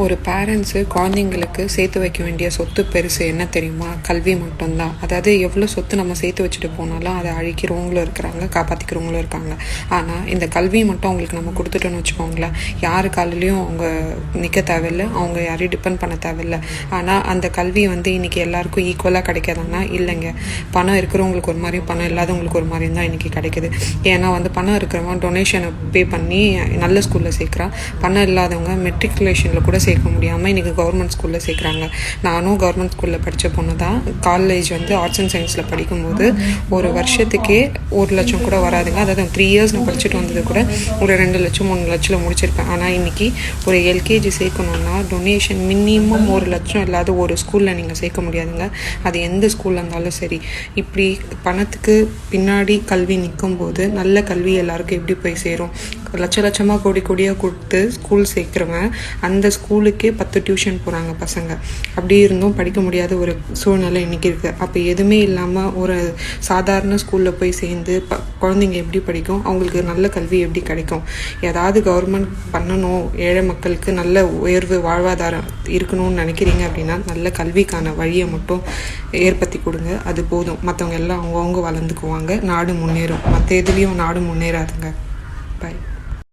ஒரு பேரண்ட்ஸு குழந்தைங்களுக்கு சேர்த்து வைக்க வேண்டிய சொத்து பெருசு என்ன தெரியுமா? கல்வி மட்டும்தான். அதாவது எவ்வளோ சொத்து நம்ம சேர்த்து வச்சுட்டு போனாலும் அதை அழிக்கிறவங்களும் இருக்கிறாங்க, காப்பாற்றிக்கிறவங்களும் இருக்காங்க. ஆனால் இந்த கல்வி மட்டும் அவங்களுக்கு நம்ம கொடுத்துட்டோன்னு வச்சுக்கோங்களேன், யாரு காலிலையும் அவங்க நிற்க தேவையில்லை, அவங்க யாரையும் டிபெண்ட் பண்ண தேவையில்லை. ஆனால் அந்த கல்வி இன்றைக்கி எல்லாருக்கும் ஈக்குவலாக கிடைக்காதுன்னா இல்லைங்க. பணம் இருக்கிறவங்களுக்கு ஒரு மாதிரியும் பணம் இல்லாதவங்களுக்கு ஒரு மாதிரியும் தான் இன்றைக்கி கிடைக்குது. ஏன்னா பணம் இருக்கிறவங்க டொனேஷனை பே பண்ணி நல்ல ஸ்கூலில் சேர்க்குறான். பணம் இல்லாதவங்க மெட்ரிகுலேஷனில் கூட சேர்க்க முடியாமல் இன்றைக்கி கவர்மெண்ட் ஸ்கூலில் சேர்க்குறாங்க. நானும் கவர்மெண்ட் ஸ்கூலில் படித்த பொண்ணு தான். காலேஜ் ஆர்ட்ஸ் அண்ட் சயின்ஸில் படிக்கும்போது ஒரு வருஷத்துக்கே 1 லட்சம் கூட வராதுங்க. அதாவது 3 இயர்ஸ் நான் படிச்சுட்டு வந்தது கூட ஒரு 2 லட்சம் 3 லட்சத்தில் முடிச்சிருப்பேன். ஆனால் இன்றைக்கி ஒரு எல்கேஜி சேர்க்கணுன்னா டொனேஷன் மினிமம் 1 லட்சம் இல்லாத ஒரு ஸ்கூலில் நீங்கள் சேர்க்க முடியாதுங்க. அது எந்த ஸ்கூலில் இருந்தாலும் சரி. இப்படி பணத்துக்கு பின்னாடி கல்வி நிற்கும்போது நல்ல கல்வி எல்லாருக்கும் எப்படி போய் சேரும்? லட்சமாக கோடியாக கொடுத்து ஸ்கூல் சேர்க்குறவன் அந்த ஸ்கூலுக்கே 10 டியூஷன் போகிறாங்க பசங்க. அப்படி இருந்தும் படிக்க முடியாத ஒரு சூழ்நிலை இன்றைக்கி இருக்குது. அப்போ எதுவுமே இல்லாமல் ஒரு சாதாரண ஸ்கூலில் போய் சேர்ந்து குழந்தைங்க எப்படி படிக்கும்? அவங்களுக்கு நல்ல கல்வி எப்படி கிடைக்கும்? ஏதாவது கவர்மெண்ட் பண்ணணும், ஏழை மக்களுக்கு நல்ல உயர்வு வாழ்வாதாரம் இருக்கணும்னு நினைக்கிறீங்க அப்படின்னா நல்ல கல்விக்கான வழியை மட்டும் ஏற்படுத்தி கொடுங்க. அது போதும். மற்றவங்க எல்லாம் அவங்கவுங்க வளர்ந்துக்குவாங்க, நாடு முன்னேறும். மற்ற எதுலேயும் நாடு முன்னேறாதுங்க. பாய்.